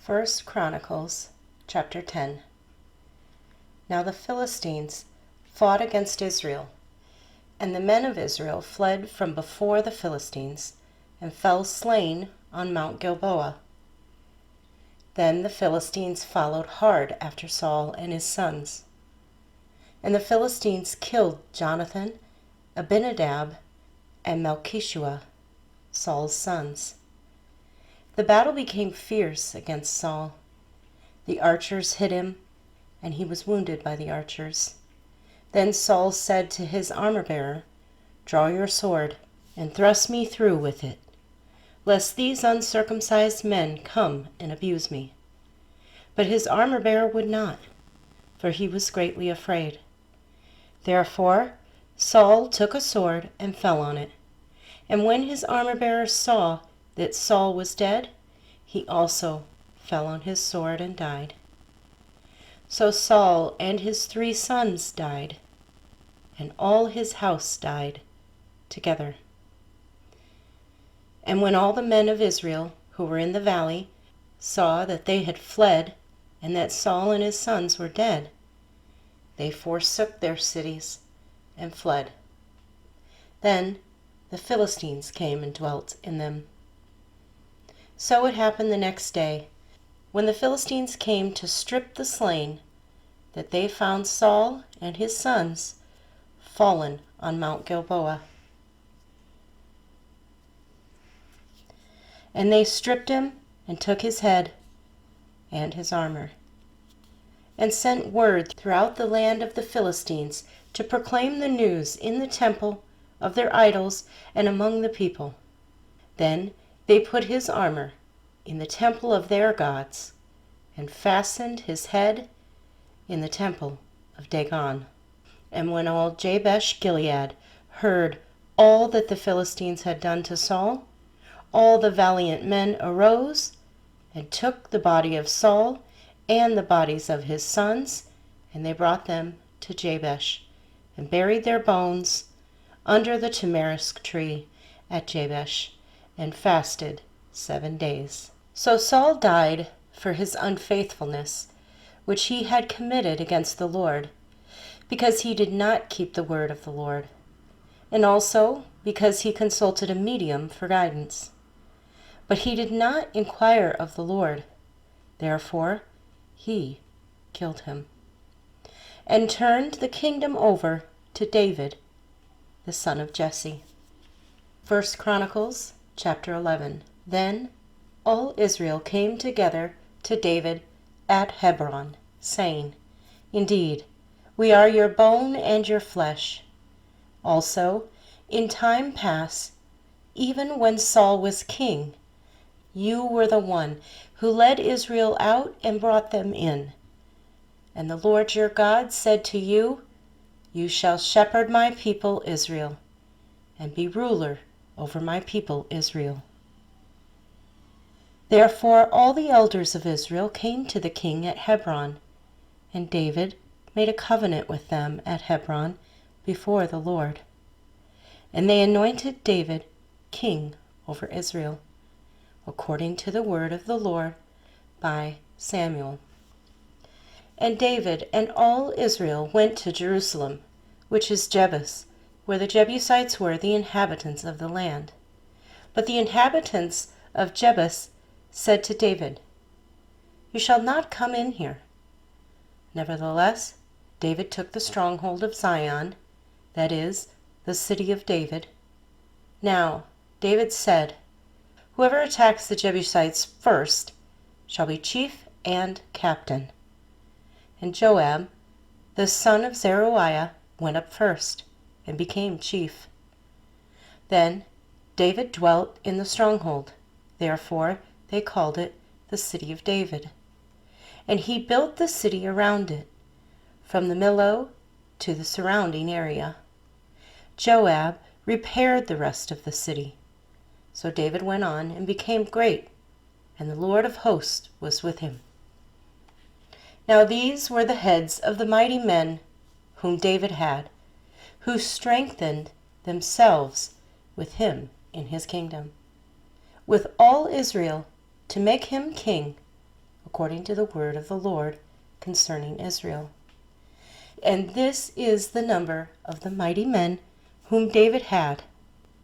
First Chronicles chapter 10. Now the Philistines fought against Israel, and the men of Israel fled from before the Philistines, and fell slain on Mount Gilboa. Then the Philistines followed hard after Saul and his sons. And the Philistines killed Jonathan, Abinadab, and Malchishua, Saul's sons. The battle became fierce against Saul. The archers hit him, and he was wounded by the archers. Then Saul said to his armor-bearer, "Draw your sword, and thrust me through with it, lest these uncircumcised men come and abuse me." But his armor-bearer would not, for he was greatly afraid. Therefore Saul took a sword and fell on it. And when his armor-bearer saw that Saul was dead, he also fell on his sword and died. So Saul and his 3 sons died, and all his house died together. And when all the men of Israel who were in the valley saw that they had fled, and that Saul and his sons were dead, they forsook their cities and fled. Then the Philistines came and dwelt in them. So it happened the next day, when the Philistines came to strip the slain, that they found Saul and his sons fallen on Mount Gilboa. And they stripped him and took his head and his armor, and sent word throughout the land of the Philistines to proclaim the news in the temple of their idols and among the people. Then they put his armor in the temple of their gods, and fastened his head in the temple of Dagon. And when all Jabesh Gilead heard all that the Philistines had done to Saul, all the valiant men arose and took the body of Saul and the bodies of his sons, and they brought them to Jabesh, and buried their bones under the tamarisk tree at Jabesh, and fasted 7 days. So Saul died for his unfaithfulness, which he had committed against the Lord, because he did not keep the word of the Lord, and also because he consulted a medium for guidance. But he did not inquire of the Lord. Therefore he killed him, and turned the kingdom over to David, the son of Jesse. First Chronicles chapter 11. Then all Israel came together to David at Hebron, saying, "Indeed, we are your bone and your flesh. Also, in time past, even when Saul was king, you were the one who led Israel out and brought them in. And the Lord your God said to you, 'You shall shepherd my people Israel, and be ruler over my people Israel.' Therefore all the elders of Israel came to the king at Hebron, and David made a covenant with them at Hebron before the Lord. And they anointed David king over Israel, according to the word of the Lord by Samuel. And David and all Israel went to Jerusalem, which is Jebus, where the Jebusites were the inhabitants of the land. But the inhabitants of Jebus said to David, 'You shall not come in here.' Nevertheless, David took the stronghold of Zion, that is, the city of David. Now David said, 'Whoever attacks the Jebusites first shall be chief and captain.' And Joab, the son of Zeruiah, went up first, and became chief. Then David dwelt in the stronghold, therefore they called it the city of David. And he built the city around it, from the Millo to the surrounding area. Joab repaired the rest of the city. So David went on and became great, and the Lord of hosts was with him. Now these were the heads of the mighty men whom David had, who strengthened themselves with him in his kingdom, with all Israel to make him king according to the word of the Lord concerning Israel. And this is the number of the mighty men whom David had: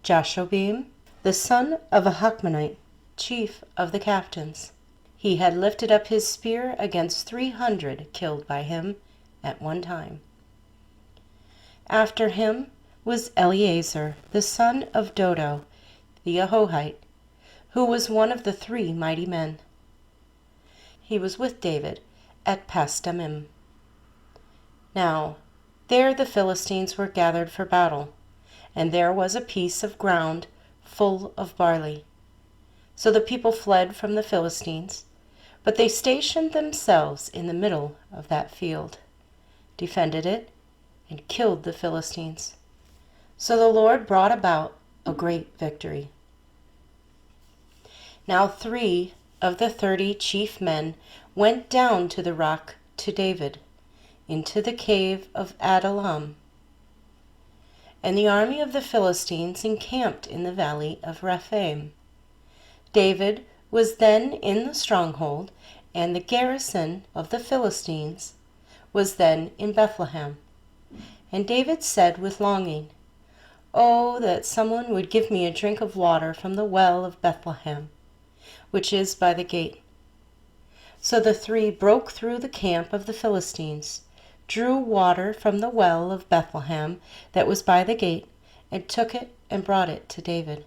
Jashobeam, the son of a Hachmonite, chief of the captains. He had lifted up his spear against 300 killed by him at one time. After him was Eleazar, the son of Dodo, the Ahohite, who was one of the 3 mighty men. He was with David at Pasdammim. Now there the Philistines were gathered for battle, and there was a piece of ground full of barley. So the people fled from the Philistines, but they stationed themselves in the middle of that field, defended it, and killed the Philistines. So the Lord brought about a great victory. Now 3 of the 30 chief men went down to the rock to David, into the cave of Adullam. And the army of the Philistines encamped in the valley of Rephaim. David was then in the stronghold, and the garrison of the Philistines was then in Bethlehem. And David said with longing, "Oh, that someone would give me a drink of water from the well of Bethlehem, which is by the gate." So the 3 broke through the camp of the Philistines, drew water from the well of Bethlehem that was by the gate, and took it and brought it to David.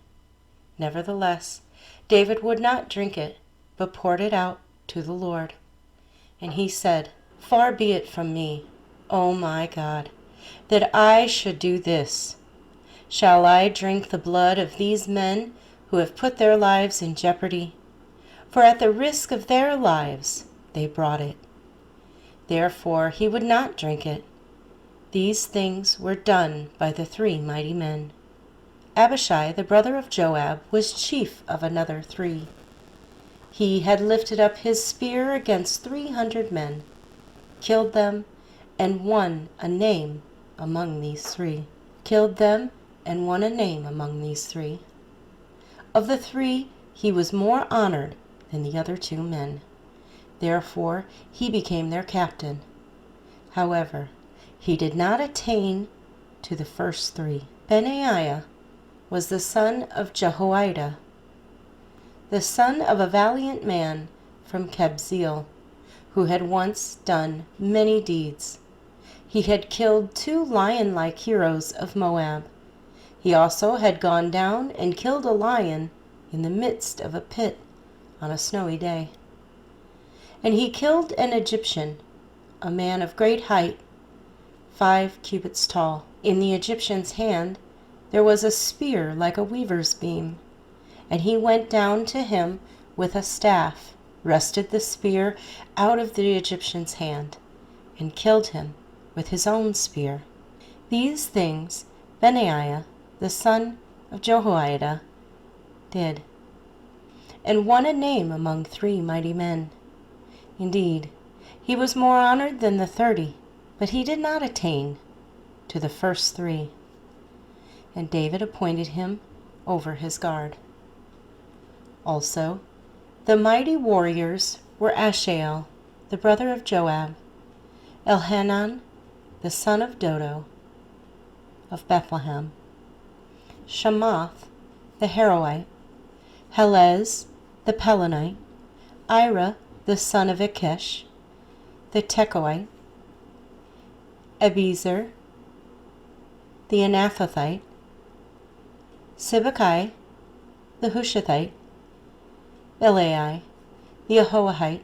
Nevertheless, David would not drink it, but poured it out to the Lord. And he said, "Far be it from me, O my God, that I should do this. Shall I drink the blood of these men who have put their lives in jeopardy? For at the risk of their lives they brought it." Therefore he would not drink it. These things were done by the 3 mighty men. Abishai, the brother of Joab, was chief of another 3. He had lifted up his spear against 300 men, killed them, and won a name among these 3. Of the 3, he was more honored than the other 2 men. Therefore he became their captain. However, he did not attain to the first 3. Benaiah was the son of Jehoiada, the son of a valiant man from Kabzeel, who had once done many deeds. He had killed 2 lion-like heroes of Moab. He also had gone down and killed a lion in the midst of a pit on a snowy day. And he killed an Egyptian, a man of great height, 5 cubits tall. In the Egyptian's hand there was a spear like a weaver's beam, and he went down to him with a staff, wrested the spear out of the Egyptian's hand, and killed him with his own spear. These things Benaiah, the son of Jehoiada, did, and won a name among 3 mighty men. Indeed, he was more honored than the 30, but he did not attain to the first 3. And David appointed him over his guard. Also, the mighty warriors were Ashael, the brother of Joab, Elhanan, the son of Dodo, of Bethlehem, Shamath, the Haroite, Helez, the Pelonite, Ira, the son of Ikesh, the Tekoite, Ebezer, the Anathothite, Sibbecai, the Hushathite, Elai, the Ahohite,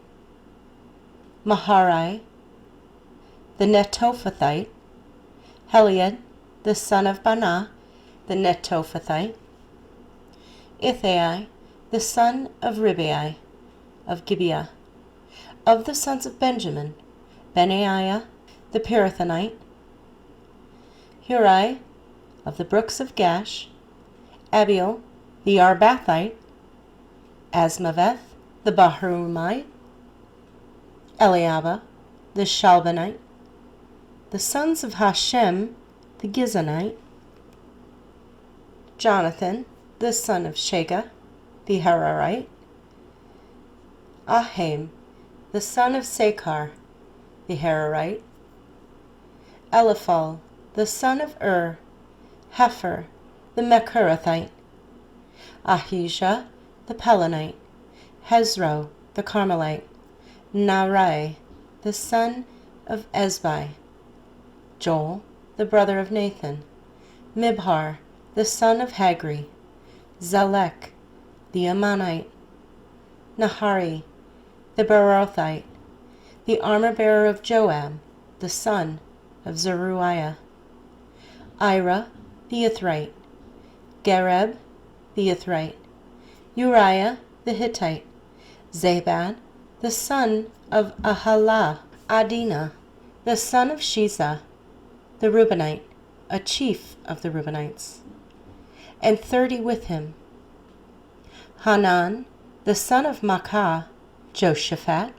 Maharai, the Netophathite, Heliad, the son of Banah, the Netophathite, Ithai, the son of Ribai, of Gibeah. Of the sons of Benjamin, Benaiah, the Pirathonite, Hurai, of the brooks of Gash, Abiel, the Arbathite, Asmaveth, the Bahrumite, Eliabah, the Shalbanite, the sons of Hashem, the Gizonite, Jonathan, the son of Shega, the Hararite, Ahem, the son of Sakar, the Hararite; Eliphal, the son of Hefer, the Mecherathite; Ahijah, the Pelonite; Hezro, the Carmelite; Naarai, the son of Ezbai; Joel, the brother of Nathan; Mibhar, the son of Hagri; Zalek, the Ammonite; Nahari, the Beerothite, the armor-bearer of Joab, the son of Zeruiah; Ira, the Ithrite; Gareb, the Ithrite; Uriah, the Hittite; Zabad, the son of Ahalah; Adinah, the son of Shiza, the Reubenite, a chief of the Reubenites, and 30 with him; Hanan, the son of Makkah; Joshaphat,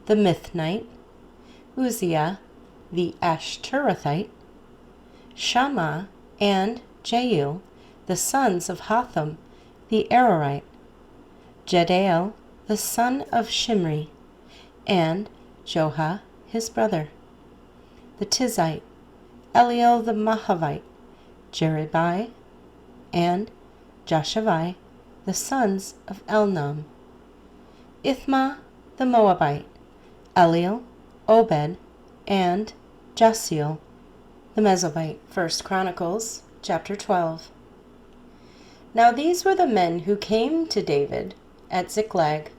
the Mithnite; Uzziah, the Ashterathite; Shammah and Jael, the sons of Hotham, the Arorite; Jediel, the son of Shimri, and Joha, his brother; the Tizite; Eliel the Mahavite; Jeribai, and Joshavai, the sons of Elnam; Ithma, the Moabite; Eliel, Obed, and Jasiel, the Mesobite. 1 Chronicles chapter 12. Now these were the men who came to David at Ziklag,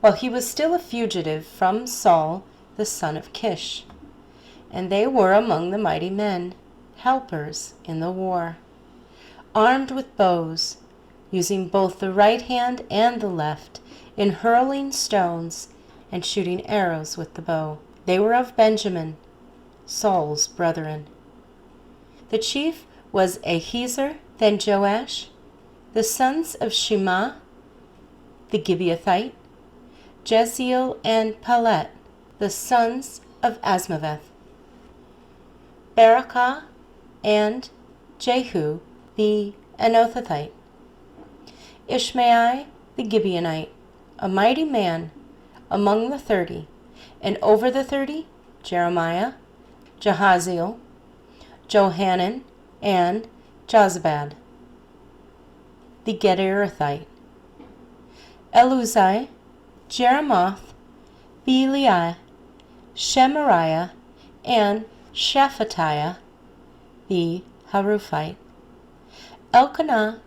while he was still a fugitive from Saul the son of Kish. And they were among the mighty men, helpers in the war, armed with bows, using both the right hand and the left, in hurling stones and shooting arrows with the bow. They were of Benjamin, Saul's brethren. The chief was Ahiezer, then Joash, the sons of Shema, the Gibeathite; Jeziel and Pelet, the sons of Asmaveth; Barakah and Jehu, the Anathothite; Ishmael the Gibeonite, a mighty man among the 30, and over the 30, Jeremiah, Jahaziel, Johanan, and Jozabad, the Gederathite; Eluzai, Jeremoth, Beliai, Shemariah, and Shephatiah, the Haruphite; Elkanah,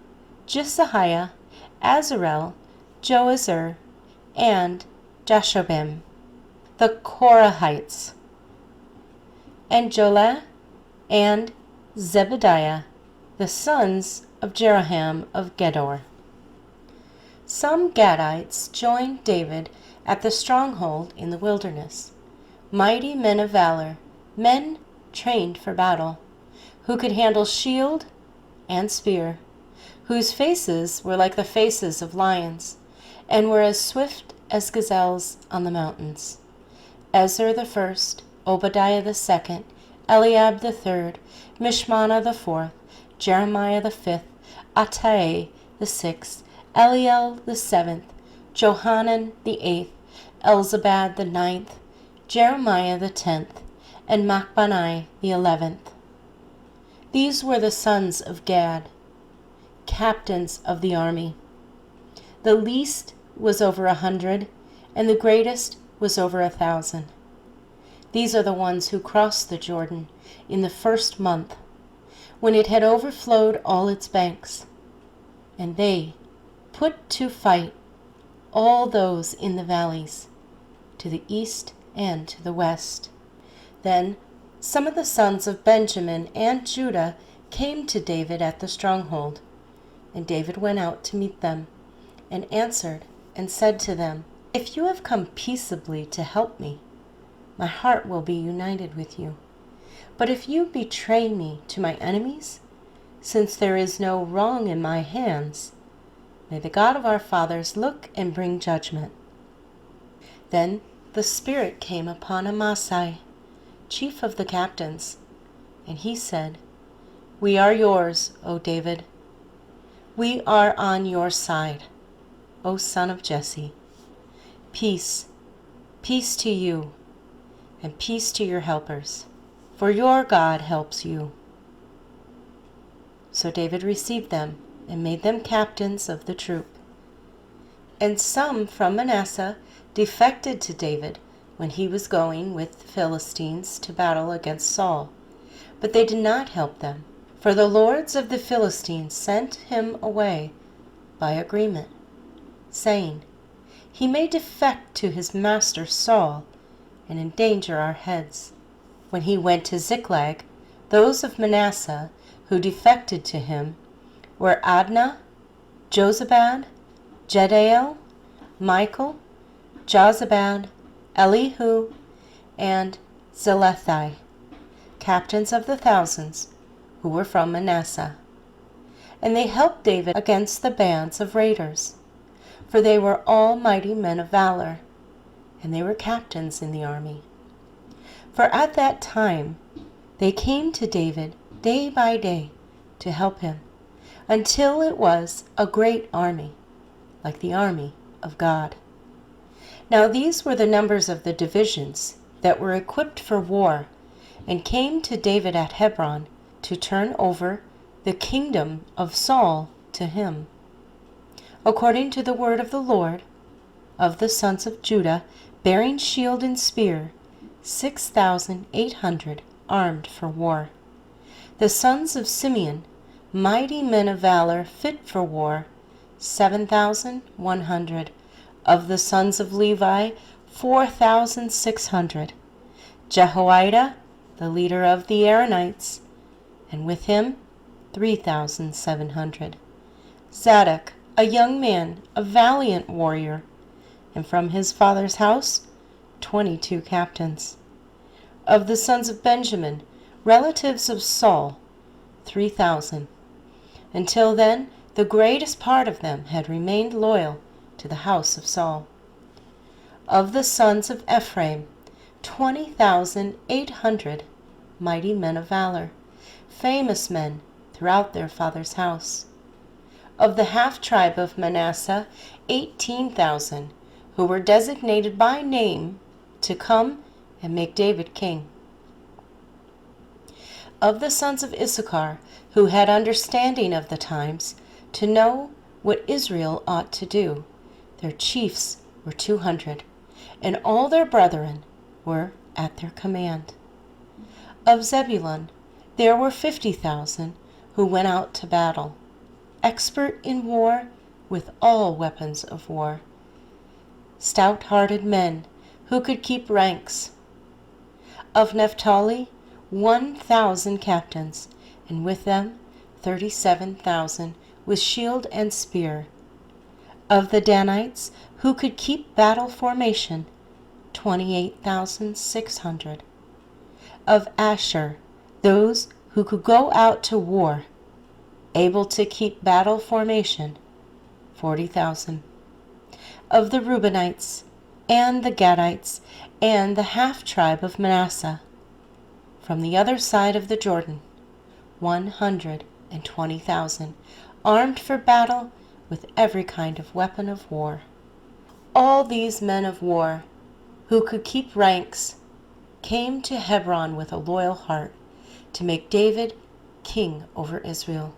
Jesaiah, Azarel, Joazar, and Jashobim, the Korahites; and Jolah and Zebediah, the sons of Jeroham of Gedor. Some Gadites joined David at the stronghold in the wilderness, mighty men of valor, men trained for battle, who could handle shield and spear, whose faces were like the faces of lions, and were as swift as gazelles on the mountains: Ezer the first, Obadiah the second, Eliab the third, Mishmannah the fourth, Jeremiah the fifth, Attai the sixth, Eliel the seventh, Johanan the eighth, Elzabad the ninth, Jeremiah the 10th, and Machbanai the 11th. These were the sons of Gad, captains of the army. The least was over 100, and the greatest was over 1,000. These are the ones who crossed the Jordan in the first month, when it had overflowed all its banks, and they put to fight all those in the valleys, to the east and to the west. Then some of the sons of Benjamin and Judah came to David at the stronghold, and David went out to meet them, and answered and said to them, "If you have come peaceably to help me, my heart will be united with you. But if you betray me to my enemies, since there is no wrong in my hands, may the God of our fathers look and bring judgment." Then the Spirit came upon Amasai, chief of the captains, and he said, "We are yours, O David. We are on your side, O son of Jesse. Peace, Peace to you, and peace to your helpers, for your God helps you." So David received them and made them captains of the troop. And some from Manasseh defected to David when he was going with the Philistines to battle against Saul, but they did not help them, for the lords of the Philistines sent him away by agreement, saying, "He may defect to his master Saul and endanger our heads." When he went to Ziklag, those of Manasseh who defected to him were Adnah, Jozabad, Jediael, Michael, Jozabad, Elihu, and Zilethai, captains of the thousands, who were from Manasseh. And they helped David against the bands of raiders, for they were all mighty men of valor, and they were captains in the army. For at that time they came to David day by day to help him, until it was a great army, like the army of God. Now these were the numbers of the divisions that were equipped for war, and came to David at Hebron to turn over the kingdom of Saul to him. According to the word of the Lord, of the sons of Judah, bearing shield and spear, 6,800 armed for war. The sons of Simeon, mighty men of valor, fit for war, 7,100. Of the sons of Levi, 4,600. Jehoiada, the leader of the Aaronites, and with him 3,700. Zadok, a young man, a valiant warrior, and from his father's house 22 captains. Of the sons of Benjamin, relatives of Saul, 3,000. Until then, the greatest part of them had remained loyal to the house of Saul. Of the sons of Ephraim, 20,800 mighty men of valor, famous men throughout their father's house. Of the half-tribe of Manasseh, 18,000, who were designated by name to come and make David king. Of the sons of Issachar, who had understanding of the times, to know what Israel ought to do, their chiefs were 200, and all their brethren were at their command. Of Zebulun, there were 50,000 who went out to battle, expert in war with all weapons of war, stout-hearted men who could keep ranks. Of Naphtali, 1,000 captains, and with them 37,000 with shield and spear. Of the Danites, who could keep battle formation, 28,600. Of Asher, those who could go out to war, able to keep battle formation, 40,000. Of the Reubenites, and the Gadites, and the half-tribe of Manasseh, from the other side of the Jordan, 120,000, armed for battle with every kind of weapon of war. All these men of war, who could keep ranks, came to Hebron with a loyal heart to make David king over Israel.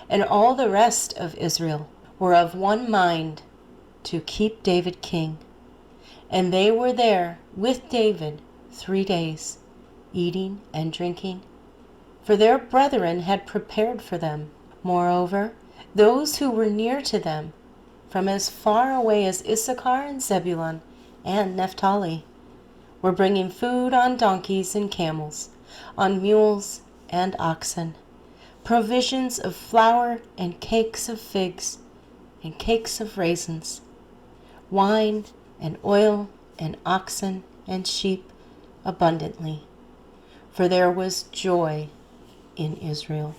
And all the rest of Israel were of one mind to keep David king. And they were there with David 3 days, eating and drinking, for their brethren had prepared for them. Moreover, those who were near to them, from as far away as Issachar and Zebulun and Naphtali, were bringing food on donkeys and camels, on mules and oxen, provisions of flour and cakes of figs and cakes of raisins, wine and oil and oxen and sheep abundantly, for there was joy in Israel.